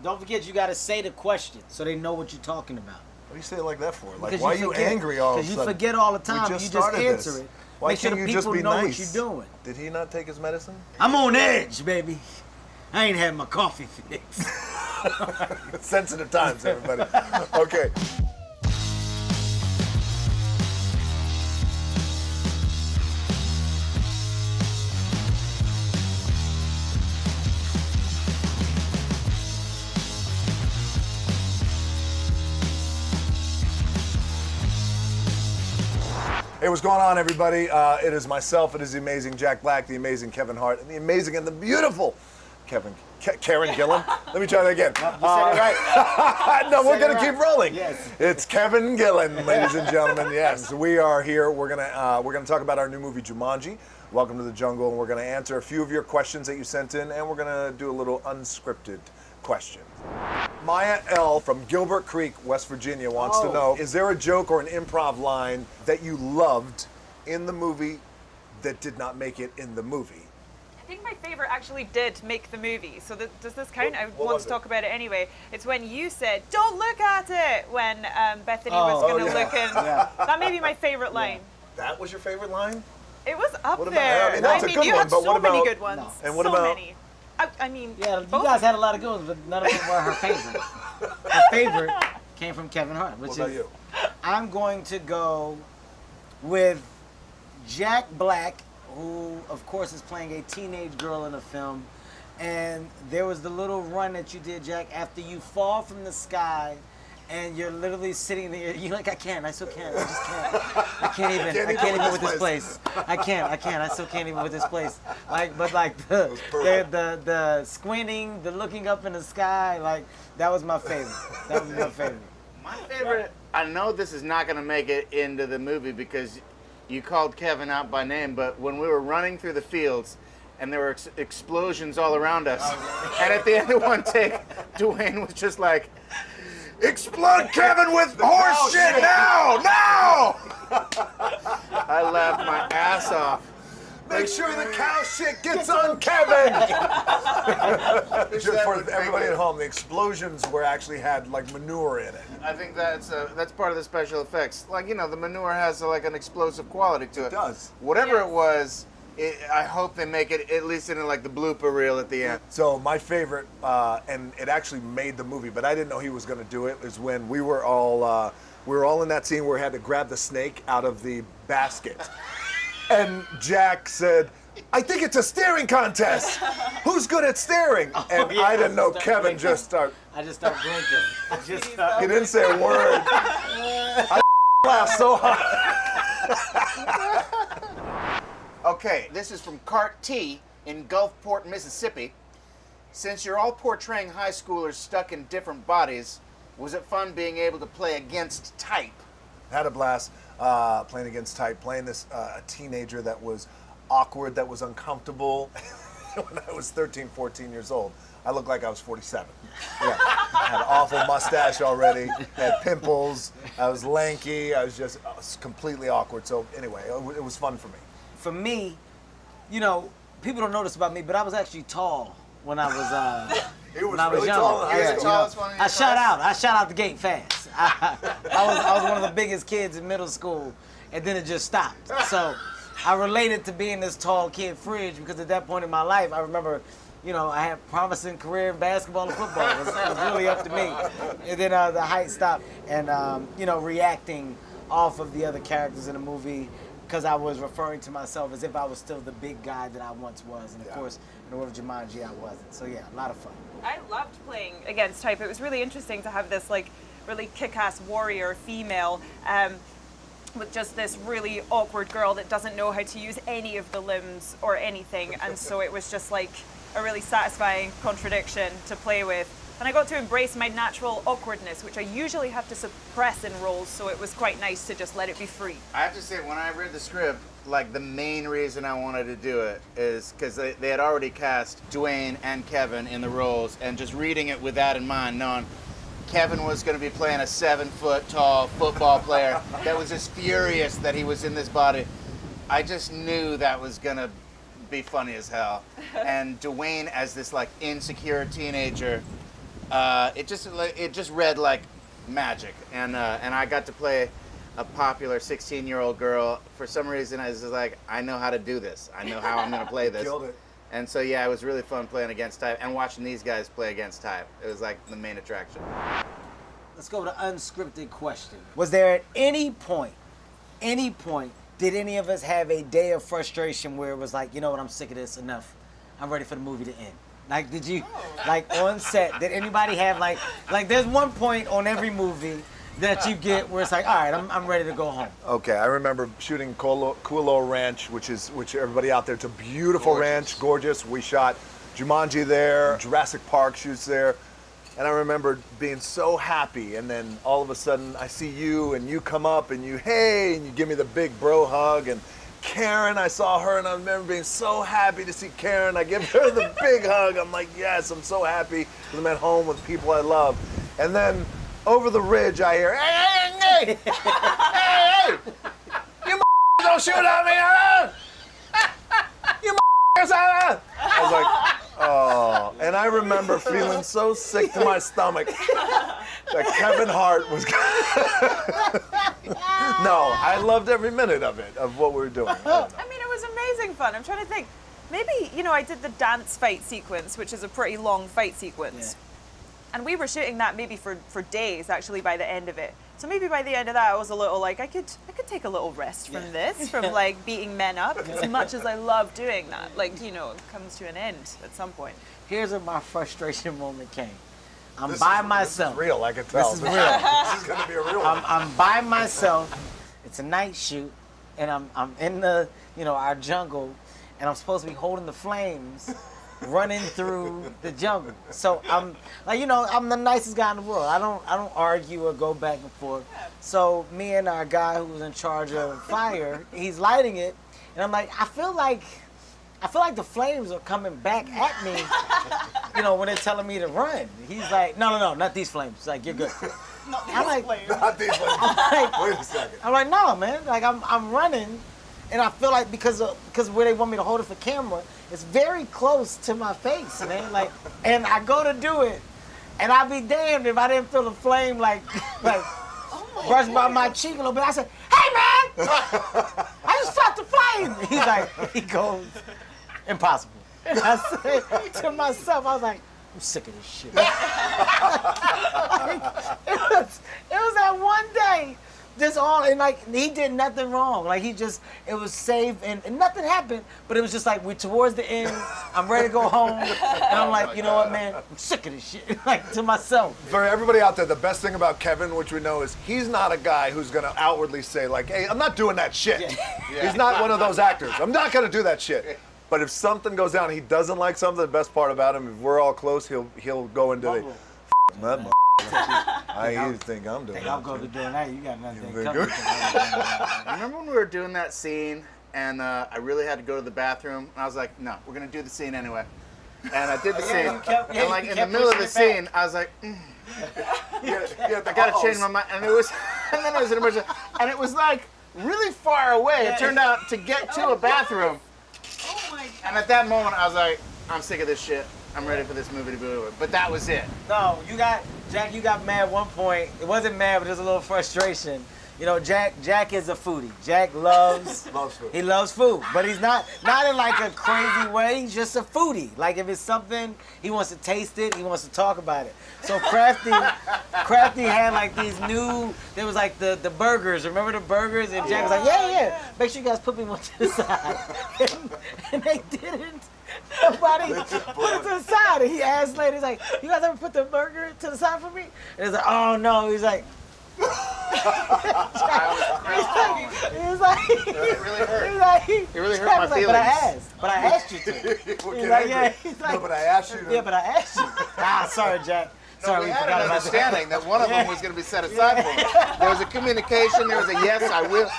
Don't forget, you got to say the question so they know what you're talking about. What do you say it like that for? Like, Because why are you angry all of a sudden? Because you forget all the time. We You just answer it. Why Make sure can't the you just people be know nice? what you're doing. Did he not take his medicine? I'm on edge, baby. I ain't had my coffee fix. Sensitive times, everybody. Okay. Hey, what's going on, everybody? It is myself, it is the amazing Jack Black, the amazing Kevin Hart, and the amazing and the beautiful Karen Gillan. Let me try that again. You said it right. No, we're going to keep rolling. Yes. It's Kevin Gillan, ladies and gentlemen. Yes, we are here. We're gonna talk about our new movie, Jumanji. Welcome to the jungle, and we're going to answer a few of your questions that you sent in, and we're going to do a little unscripted question. Maya L. from Gilbert Creek, West Virginia wants to know, is there a joke or an improv line that you loved in the movie that did not make it in the movie? I think my favorite actually did make the movie. So does this count? I what want was to it? talk about it anyway. It's when you said, "Don't look at it," when Bethany was going to look in. That may be my favorite line. That was your favorite line? It was up What about- there. I mean, that's a good you one, had but so what many about- good ones. No. And what so about- many. I mean, Yeah, you both guys of had a them. lot of good ones, but none of them were her favorite. Her favorite came from Kevin Hart. What about you? I'm going to go with Jack Black, who, of course, is playing a teenage girl in a film. And there was the little run that you did, Jack, after you fall from the sky and you're literally sitting there. You're like, I still can't. I just can't. I can't even with this place. I can't. I still can't even with this place. The squinting, the looking up in the sky, like, that was my favorite. That was my favorite. My favorite, I know this is not going to make it into the movie because you called Kevin out by name, but when we were running through the fields and there were explosions all around us, and at the end of one take, Dwayne was just like, "Explode Kevin with horse shit now! Now!" I laughed my ass off. Make sure the cow shit gets on Kevin! Just for everybody at home, the explosions actually had like manure in it. I think that's part of the special effects. Like, you know, the manure has like an explosive quality to it. It does. Whatever Yes. it was, I hope they make it at least in like the blooper reel at the end. So my favorite, and it actually made the movie, but I didn't know he was going to do it, is when we were all in that scene where he had to grab the snake out of the basket. And Jack said, "I think it's a staring contest. Who's good at staring?" And I didn't know Kevin just started. I just started blinking. He didn't say a word. I laughed so hard. Okay, this is from Cart T in Gulfport, Mississippi. Since you're all portraying high schoolers stuck in different bodies, was it fun being able to play against type? Had a blast playing against type, playing this a teenager that was awkward, that was uncomfortable. When I was 13, 14 years old, I looked like I was 47. Yeah, I had an awful mustache already, had pimples, I was lanky, I was completely awkward. So anyway, it was fun for me. For me, you know, people don't know this about me, but I was actually tall when I was He was when I was really young. tall. He was Yeah, the tallest one in your I shot class? out. I shot out the gate fast. I was one of the biggest kids in middle school, and then it just stopped. So I related to being this tall kid fridge because at that point in my life, I remember, you know, I had a promising career in basketball and football. It was really up to me. And then the height stopped, and you know, reacting off of the other characters in the movie, because I was referring to myself as if I was still the big guy that I once was. And of course, in the world of Jumanji, I wasn't. So yeah, a lot of fun. I loved playing against type. It was really interesting to have this like really kick-ass warrior female with just this really awkward girl that doesn't know how to use any of the limbs or anything. And so it was just like a really satisfying contradiction to play with. And I got to embrace my natural awkwardness, which I usually have to suppress in roles, so it was quite nice to just let it be free. I have to say, when I read the script, like the main reason I wanted to do it is because they had already cast Dwayne and Kevin in the roles, and just reading it with that in mind, knowing Kevin was going to be playing a 7-foot-tall football player that was just furious that he was in this body, I just knew that was going to be funny as hell. And Dwayne as this like insecure teenager it just read like magic, and I got to play a popular 16-year-old girl. For some reason, I was just like, I know how to do this. I know how I'm going to play this. Killed it. And so yeah, it was really fun playing against type and watching these guys play against type. It was like the main attraction. Let's go to unscripted question. Was there at any point, did any of us have a day of frustration where it was like, you know what, I'm sick of this, enough. I'm ready for the movie to end. Like, did you, like on set, did anybody have like there's one point on every movie that you get where it's like, all right, I'm ready to go home. Okay, I remember shooting Kualo Ranch, which everybody out there, it's a beautiful ranch, gorgeous. We shot Jumanji there, Jurassic Park shoots there. And I remember being so happy, and then all of a sudden I see you, and you come up, and you give me the big bro hug, and Karen, I saw her, and I remember being so happy to see Karen. I give her the big hug. I'm like, yes, I'm so happy because I'm at home with people I love. And then over the ridge, I hear, hey, you don't shoot at me, huh? You I was like, oh, and I remember feeling so sick to my stomach that Kevin Hart was. No, I loved every minute of it, of what we were doing. I mean, it was amazing fun. I'm trying to think. Maybe, I did the dance fight sequence, which is a pretty long fight sequence. Yeah. And we were shooting that maybe for days, actually, by the end of it. So maybe by the end of that, I was a little like, I could take a little rest from this, from like beating men up, as much as I love doing that. Like, it comes to an end at some point. Here's where my frustration moment came. I'm This by is myself. real, I can tell. This is real. This is gonna be a real one. I'm by myself. It's a night shoot, and I'm in the our jungle, and I'm supposed to be holding the flames, running through the jungle. So I'm like I'm the nicest guy in the world. I don't argue or go back and forth. So me and our guy who was in charge of fire, he's lighting it, and I'm like, I feel like the flames are coming back at me, when they're telling me to run. He's like, no, not these flames. He's like, you're good. I'm like, Not these ones. Wait a second. I'm like, no, man. Like, I'm running, and I feel like because where they want me to hold it for camera, it's very close to my face, man. Like, and I go to do it, and I'd be damned if I didn't feel the flame like brush by my cheek a little bit. I said, hey, man, I just stopped the flame. He goes, impossible. And I said to myself, I was like, I'm sick of this shit. It was that one day, just all, and like, he did nothing wrong. Like, it was safe, and nothing happened, but it was just like, we're towards the end, I'm ready to go home, and I'm like, you know what, man, I'm sick of this shit, like, to myself. For everybody out there, the best thing about Kevin, which we know, is he's not a guy who's gonna outwardly say like, hey, I'm not doing that shit. Yeah. He's not one of those actors. I'm not gonna do that shit. But if something goes down, he doesn't like something, the best part about him, if we're all close, he'll go into the, I think I'm doing I'll that go to shit. doing that, you got nothing think coming. Remember when we were doing that scene and I really had to go to the bathroom? And I was like, no, we're going to do the scene anyway. And I did the scene. And like in the middle of the scene, I was like, I got to change my mind. And then it was an emergency. And it was like really far away. It turned out to get to a bathroom. Oh my God. And at that moment, I was like, I'm sick of this shit. I'm ready for this movie to be over. But that was it. No, Jack, you got mad at one point. It wasn't mad, but there's a little frustration. Jack is a foodie. Jack loves Loves food. He loves food, but he's not in like a crazy way. He's just a foodie. Like if it's something, he wants to taste it, he wants to talk about it. So Crafty had like these there was like the burgers. Remember the burgers? And Jack was like, yeah. Make sure you guys put me one to the side. and they didn't. Nobody put it to the side. And he asked later, he's like, you guys ever put the burger to the side for me? And he's like, oh no. He's like, I was crying. it really hurt. It really hurt my feelings. But I asked you to. He's like, yeah. He's like, No, but I asked you to. yeah, but I asked you. Sorry, Jack. Sorry, we we had forgot an about understanding that one of them was going to be set aside for me. There was a communication. There was a yes, I will.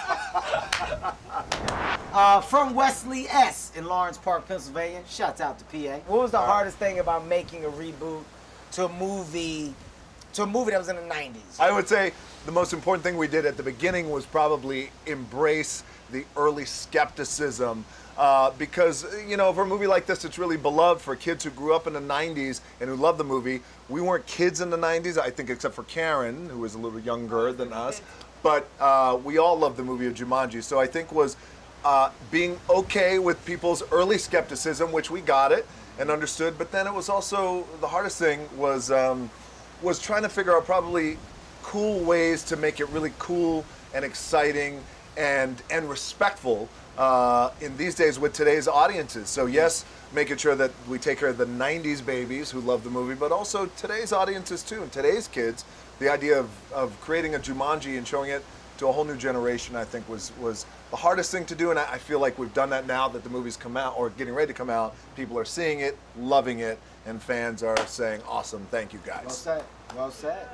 From Wesley S. in Lawrence Park, Pennsylvania. Shouts out to PA. What was the hardest thing about making a reboot to a movie to a movie that was in the 90s. I would say the most important thing we did at the beginning was probably embrace the early skepticism. Because, you know, for a movie like this, it's really beloved for kids who grew up in the 90s and who loved the movie. We weren't kids in the 90s, I think, except for Karen, who was a little younger than us. But we all loved the movie of Jumanji. So I think was being okay with people's early skepticism, which we got it and understood. But then it was also, the hardest thing was trying to figure out probably cool ways to make it really cool and exciting and respectful in these days with today's audiences. So yes, making sure that we take care of the 90s babies who love the movie, but also today's audiences too, and today's kids. The idea of creating a Jumanji and showing it to a whole new generation, I think was the hardest thing to do, and I feel like we've done that now that the movie's come out, or getting ready to come out. People are seeing it, loving it, and fans are saying, awesome, thank you guys. Well said. Well said.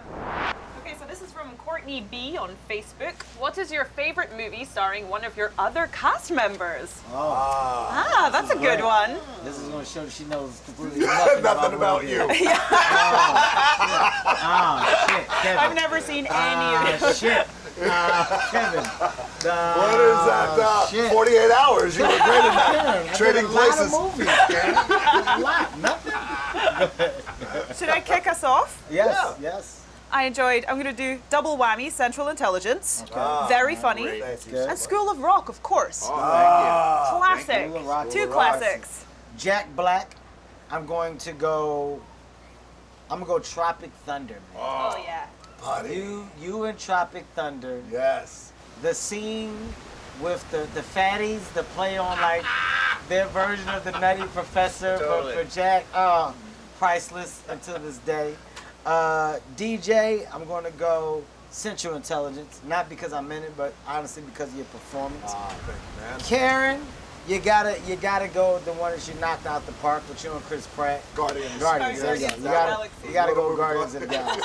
Okay, so this is from Courtney B on Facebook. What is your favorite movie starring one of your other cast members? Oh. That's a good one. This is going to show that she knows completely nothing, Nothing about you. Shit, Kevin. I've never seen any of them. Shit. Kevin. What is that? Shit. 48 hours. You were great in that. Kevin, Trading I did a lot places. of movies, Kevin. A lot. Nothing. Should I kick us off? Yes, yes. I'm going to do double whammy, Central Intelligence. Okay. Very funny. Great. Thank you. Good. And School of Rock, of course. Oh, thank you. Classic. School of Rock. Two School of Rock. classics. Jack Black. I'm going to go Tropic Thunder, man. Oh, yeah. Buddy. You and Tropic Thunder. Yes. The scene with the fatties, the play on like their version of the Nutty Professor, Totally. but for Jack, priceless until this day. DJ, I'm going to go Central Intelligence, not because I'm in it, but honestly because of your performance. Thank you, man. Karen, you gotta go with the one that you knocked out the park with you and Chris Pratt. Guardians. Guardians, there you go. Guardians of the Galaxy. You gotta go Guardians of the Galaxy.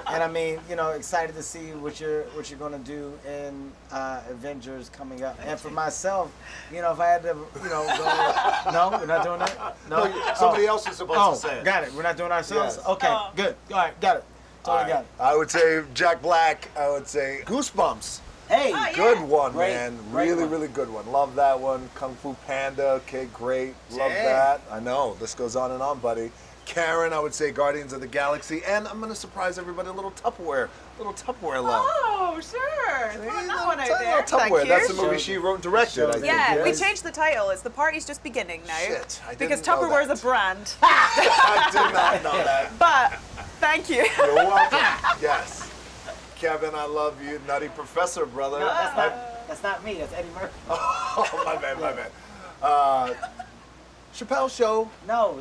And I mean, you know, excited to see what you're gonna do in Avengers coming up. And for myself, you know, if I had to, you know, go, no, we're not doing that. No, Somebody else is supposed to say it. Got it. We're not doing ourselves. Yes. Okay, good. All right, got it. Totally got it. I would say Jack Black. I would say Goosebumps. Hey, Oh, yeah. Good one, Great, man. great Really, one. really good one. Love that one. Kung Fu Panda. Okay, great. Love Dang. that. I know. This goes on and on, buddy. Karen, I would say Guardians of the Galaxy. And I'm going to surprise everybody, a little Tupperware. Love. Oh, sure. Throwing that one out Little there. Tupperware. Thank you. That's the movie she wrote and directed, I think. Yeah, we yes? changed the title. It's The Party's Just Beginning now. Shit, I because didn't know Tupperware's that. a brand. I did not know that. But thank you. You're welcome. Yes. Kevin, I love you. Nutty Professor, brother. No, that's not me. That's Eddie Murphy. Oh, my bad. Chappelle Show. No,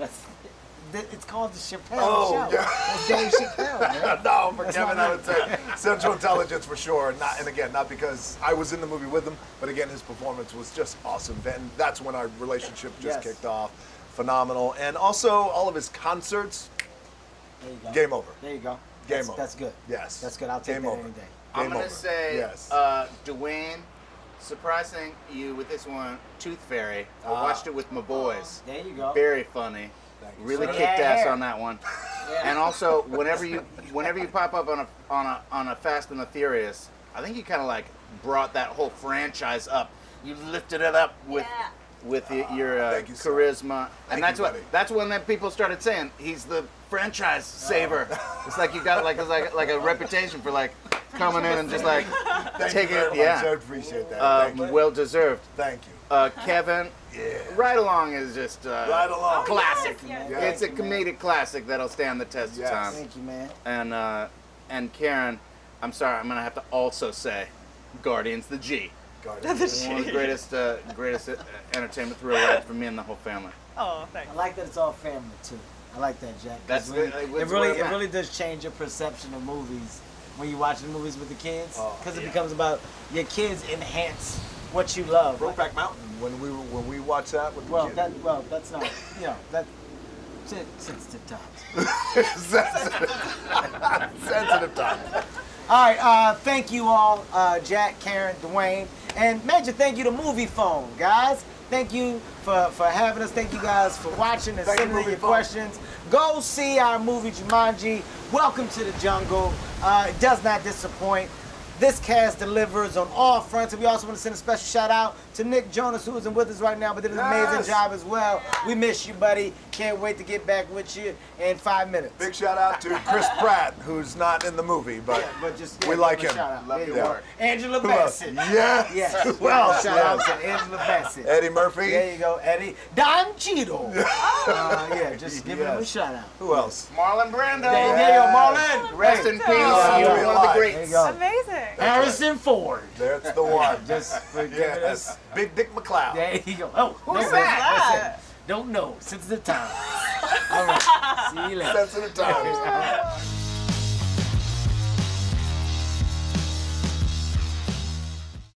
it's called the Chappelle Oh, Show. yeah. It's Dave Chappelle, man. No, for That's Kevin, not I would say Central Intelligence for sure. Not because I was in the movie with him, but again, his performance was just awesome. And that's when our relationship just Yes. kicked off. Phenomenal. And also, all of his concerts, There you go. game over. There you go. Game That's, over. That's good. Yes. That's good. I'll take Game that over. any day. I'm Game gonna over. say, Yes. Dwayne, surprising you with this one, Tooth Fairy. I watched it with my boys. There you go. Very funny. Thank you, Really sir. kicked Yeah. ass on that one. Yeah. And also, whenever you pop up on a Fast and the Furious, I think you kind of like brought that whole franchise up. You lifted it up with your Thank you, sir. charisma, and Thank you, buddy. that's when that people started saying he's the franchise saver. It's like you got like a reputation for like coming in and just like Thank taking you it. very much. I Yeah, appreciate that. Thank you. well deserved. Thank you. Kevin, Yeah. Ride Along is just Right along. classic. yes, yes. It's a Thank you, man. comedic classic that'll stand the test Yes. of time. Thank you, man. And Karen, I'm sorry, I'm gonna have to also say Guardians the G. Guardians. One of the greatest entertainment thrill rides for me and the whole family. Oh, thanks. I like that it's all family too. I like that, Jack. 'Cause That's when- the- it it's really where I'm at. does change your perception of movies when you watch the movies with the kids, Oh, because it yeah. becomes about your kids enhance what you love. Brokeback Mountain. When we watched that with the Well, kids. that's not, you know, that sensitive times. Sensitive time. All right, thank you all, Jack, Karen, Dwayne, and major thank you to Movie Phone, guys. Thank you for having us. Thank you guys for watching and Thank you, sending in movie your folks. questions. Go see our movie Jumanji. Welcome to the jungle. It does not disappoint. This cast delivers on all fronts. And we also want to send a special shout out to Nick Jonas, who isn't with us right now, but did an amazing job as well. We miss you, buddy. Can't wait to get back with you in 5 minutes. Big shout out to Chris Pratt, who's not in the movie, but, We like give him. a shout out. Love There your you go. work. Angela Who else? Bassett. Yes. Yes. Who else? Shout out to Angela Bassett. Eddie Murphy. There you go, Eddie. Don Cheadle. Yeah, just giving him a Yes. shout out. Who else? Marlon Brando. There you go, Marlon. Rest in peace. Oh. You're one of the Alive. There you greats. go. Amazing. Harrison Ford. That's the one. Just for giving Yes. us. Big Dick McLeod. There you go. Oh, Who's there it is. that? That's it. Don't know. Since the time. All right. See you later. Sensitive times.